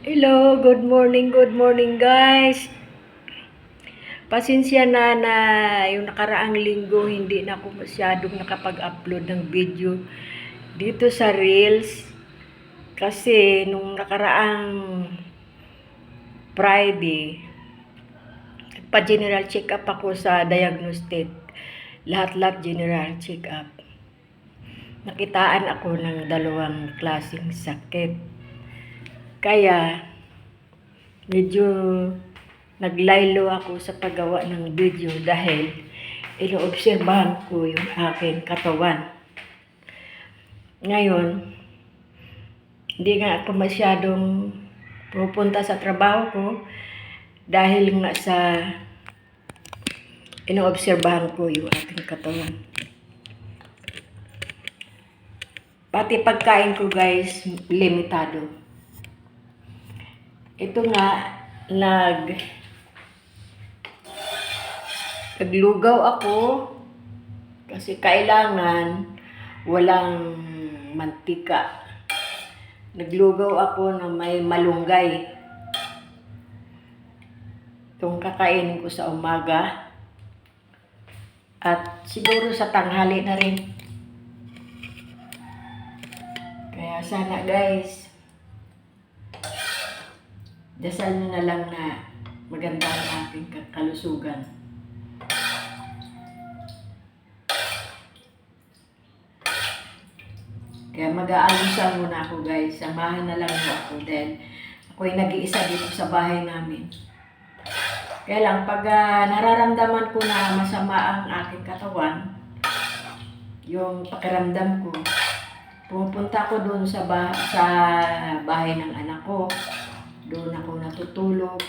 Hello, good morning guys. Pasensya na yung nakaraang linggo hindi na ako masyadong nakapag-upload ng video dito sa Reels. Kasi nung nakaraang Friday, pa-general check-up ako sa diagnostic. Lahat-lahat general check-up. Nakitaan ako ng dalawang klaseng sakit. Kaya, medyo naglaylo ako sa paggawa ng video dahil inoobserbahan ko yung aking katawan. Ngayon, hindi nga ako masyadong pupunta sa trabaho ko dahil nga sa inoobserbahan ko yung aking katawan. Pati pagkain ko guys, limitado. Ito nga, naglugaw ako kasi kailangan walang mantika. Naglugaw ako na may malunggay. Itong kakainin ko sa umaga at siguro sa tanghali na rin. Kaya sana guys, dasal nyo na lang na maganda ang ating kalusugan. Kaya mag-aalusan muna ako guys. Samahan na lang ako dahil ako'y nag-iisa dito sa bahay namin. Kaya lang, pag nararamdaman ko na masama ang aking katawan, yung pakiramdam ko, pupunta ako doon sa bahay ng anak ko. Doon ako natutulog,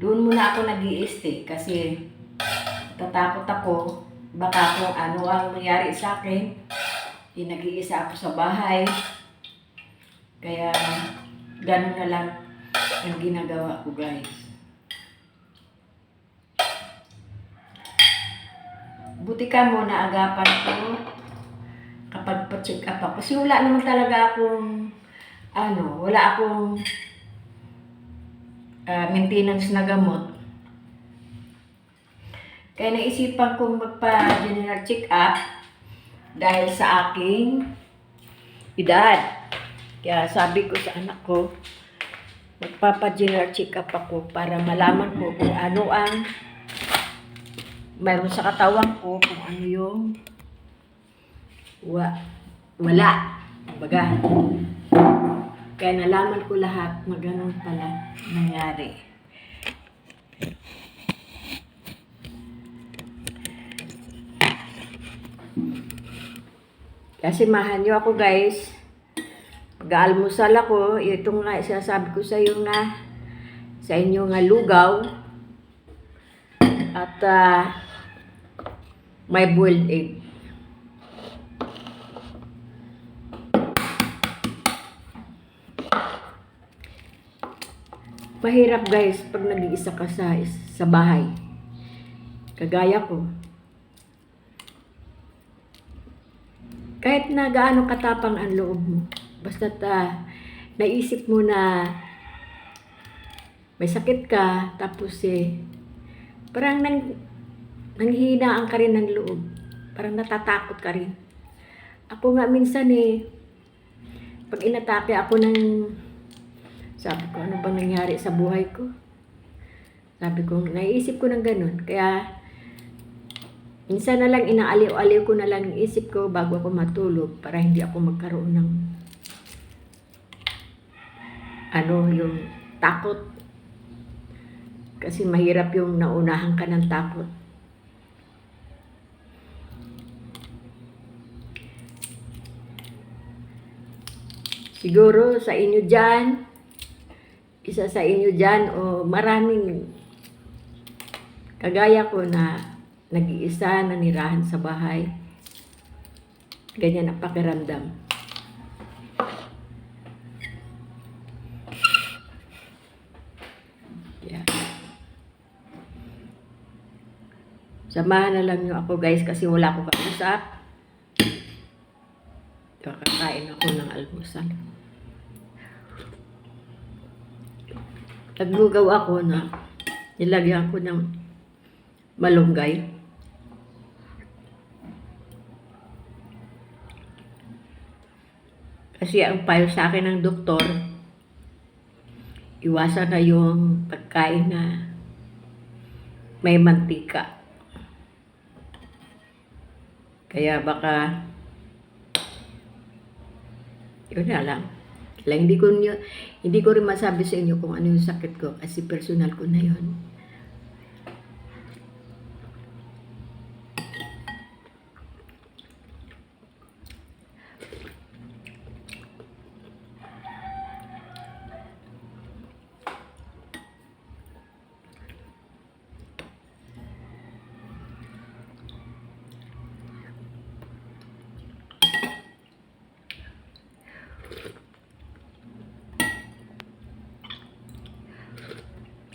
doon muna ako nag-i-stay kasi tatakot ako baka kung ano ang nangyari sa akin. Nag-iisa ako sa bahay. Kaya ganun na lang ang ginagawa ko guys. Buti ka muna agapan ko kapag pa-check up ako. Kasi wala naman talaga akong wala akong maintenance na gamot. Kaya naisipan kong magpa-general check-up dahil sa aking edad. Kaya sabi ko sa anak ko, magpapa-general check-up ako para malaman ko kung ano ang mayroon sa katawan ko, kung ano yung wala. Baga. Kaya nalaman ko lahat na ganun pala nangyari. Kaya simahan nyo ako guys. Pag-aalmusal ako, ito nga sinasabi ko sa iyo nga, sa inyo nga lugaw. At may boiled egg. Mahirap guys pag nag-iisa ka sa bahay. Kagaya ko. Kahit na gaano katapang ang loob mo. Basta't naisip mo na may sakit ka, tapos parang nanghihinaan ka rin ng loob. Parang natatakot ka rin. Ako nga minsan pag inatake ako ng sabi ko, ano bang nangyari sa buhay ko? Sabi ko, naisip ko ng ganun. Kaya, minsan na lang inaaliw-aliw ko na lang yung isip ko bago ako matulog para hindi ako magkaroon ng yung takot. Kasi mahirap yung naunahan ka ng takot. Siguro sa inyo dyan, isa sa inyo dyan o maraming kagaya ko na nag-iisa, nanirahan sa bahay. Ganyan ang pakiramdam. Yeah. Samahan na lang nyo ako guys kasi wala akong kausap. Kakain ako ng almusal. naglugaw ako na nilagyan ko ng malunggay. Kasi ang payo sa akin ng doktor, iwasan na yung pagkain na may mantika. Kaya baka, yun na lang. Kaya hindi ko rin masabi sa inyo kung ano yung sakit ko kasi personal ko na yun.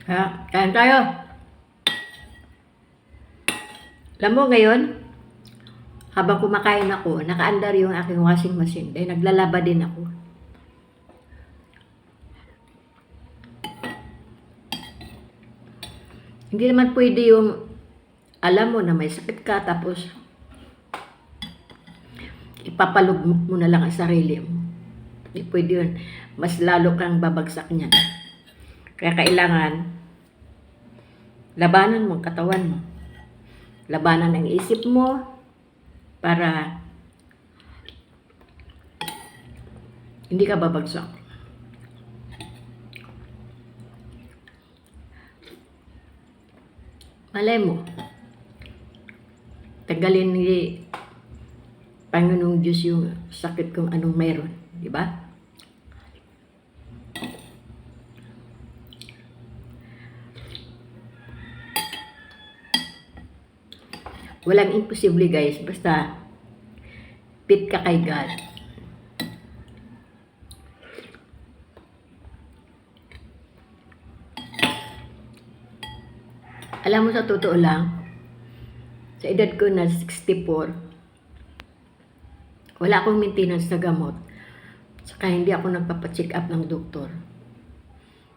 Ha? Kain tayo. Alam mo ngayon, habang kumakain ako, nakaandar yung aking washing machine. Dahil naglalaba din ako. Hindi naman pwede yung, alam mo na may sakit ka, tapos ipapalugmok mo na lang ang sarili mo. Hindi pwede yun. Mas lalo kang babagsak niyan. Kaya kailangan, labanan mo ang katawan mo. Labanan ang isip mo para hindi ka babagsak. Malay mo, tagalin ni Panginoong Diyos yung sakit kung anong mayroon. Di ba? Walang imposible guys, basta fit ka kay God. Alam mo sa totoo lang, sa edad ko na 64, wala akong maintenance na gamot. Saka hindi ako nagpapacheck up ng doktor.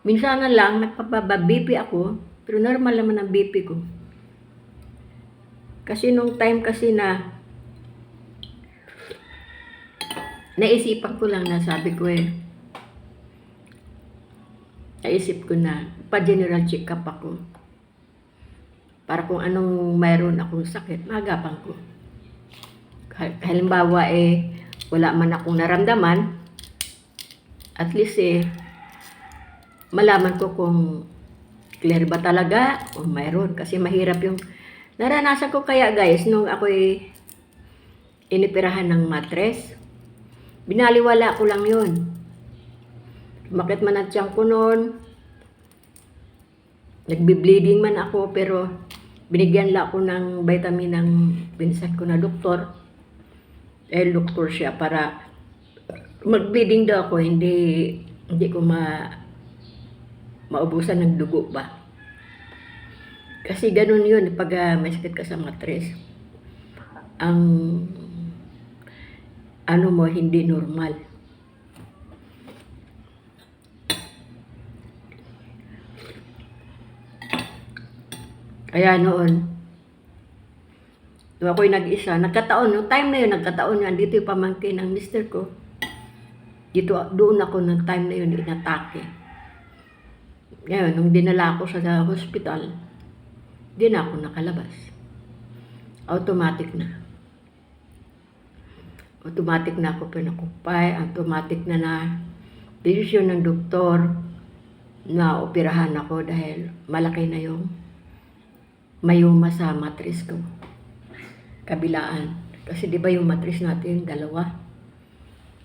Minsan na lang, nagpapaba-BP ako, pero normal naman ang BP ko. Kasi nung time kasi na naisipan ko lang na sabi ko naisip ko na pa-general check-up ako. Para kung anong mayroon akong sakit, magapan ko. Halimbawa wala man akong naramdaman, at least malaman ko kung clear ba talaga o mayroon. Kasi mahirap yung naranasan ko kaya guys, nung ako'y inipirahan ng mattress, binaliwala ko lang yun. Bakit man ang tiyan ko noon, nagbi-bleeding man ako, pero binigyan lang ako ng vitamin ng pinsan ko na doktor. Doktor siya para mag-bleeding daw ako, hindi ko maubusan ng dugo ba. Kasi ganun yun, pag may sakit ka sa mattress, ang ano mo, hindi normal. Kaya noon, nung ako'y nag-isa, nung time na yun, nagkataon yan, dito yung pamangkin ng mister ko. Doon ako ng time na yun, inatake. Ngayon, nung dinala ako sa hospital, di na ako nakalabas. Automatic na. Automatic na ako pinakupay. Automatic na desisyon ng doktor na operahan ako dahil malaki na yung mayuma sa mattress ko. Kabilaan. Kasi di ba yung mattress natin, dalawa?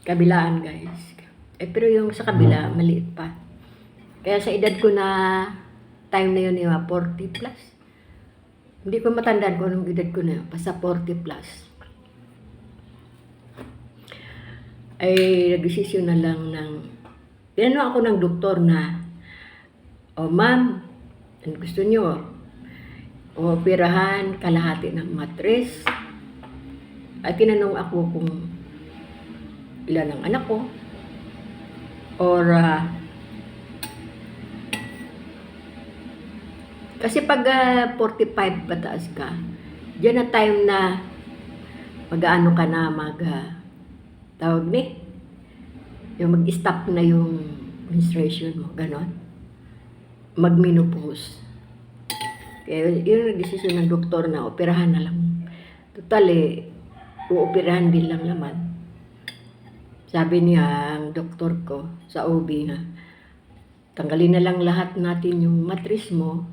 Kabilaan guys. Pero yung sa kabila, maliit pa. Kaya sa edad ko na time na yun, 40 plus. Hindi ko matandaan kung anong edad ko na yun. Basta 40 plus. Ay, nag-desisyon na lang tinanong ako ng doktor na, ma'am, ano gusto nyo? Operahan, kalahati ng mattress. At tinanong ako kung ilan ang anak ko. Or, Kasi pag 45 pataas ka, diyan na time na mag-ano ka na, tawag ni, yung mag-stop na yung menstruation mo, ganon. Mag-menopause. Kaya yun ang desisyon ng doktor na operahan na lang. Total uoperahan din lang naman. Sabi niya, ang doktor ko sa OB nga, tanggalin na lang lahat natin yung matris mo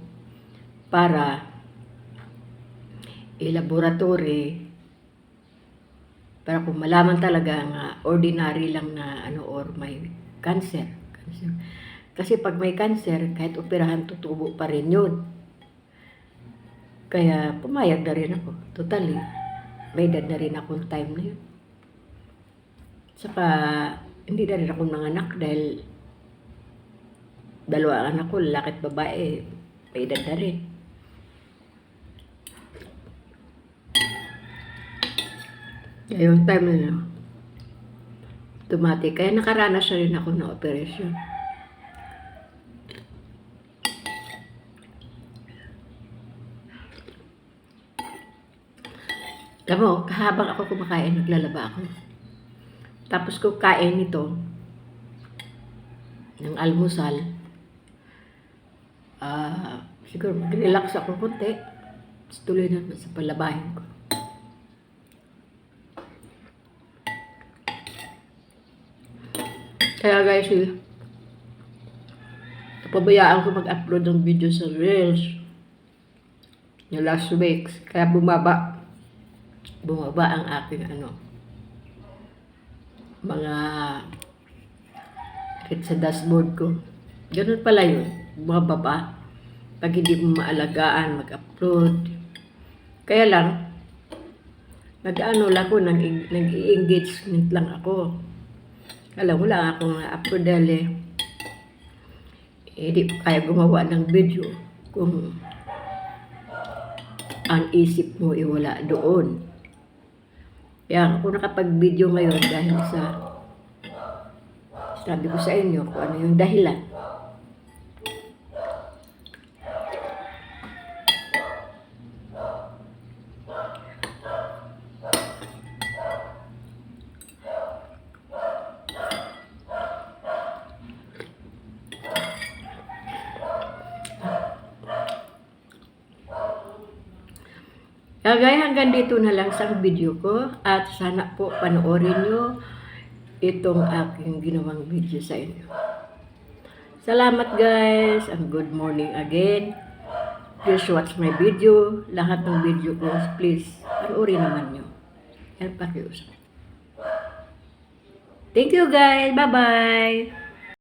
para i-laboratory para kung malaman talaga nga ordinary lang na or may cancer. Kasi pag may cancer, kahit operahan, tutubo pa rin yun. Kaya pumayag na rin ako. Totally, may edad na rin akong time na yun. Saka, hindi na rin akong nanganak dahil dalawa anak ko, lalaki at babae, may edad na rin. Kaya yung time na yun, automatic. Kaya nakaranas na rin ako ng operation. Alam mo, habang ako kumakain, naglalaba ako. Tapos ko kain ito ng almusal. Siguro mag-relax ako konti. Tapos tuloy na sa palabahin ko. Kaya guys, napabayaan ko mag-upload ng video sa Reels yung last week. Kaya bumaba ang aking mga hit sa dashboard ko. Ganun pala yun. Bumababa. Pag hindi mo maalagaan, mag-upload. Kaya lang, lang ako, nag-engagement lang ako. Alam mo lang akong upload dahil hindi ko kaya gumawa ng video kung ang isip mo wala doon. Kaya ako nakapag-video ngayon dahil sa sabi ko sa inyo kung ano yung dahilan. Kaya hanggang dito na lang sa video ko at sana po panoorin nyo itong aking ginawang video sa inyo. Salamat guys and good morning again. Please watch my video. Lahat ng video ko, please panoorin naman nyo. Yan pakiusap. Thank you guys. Bye-bye.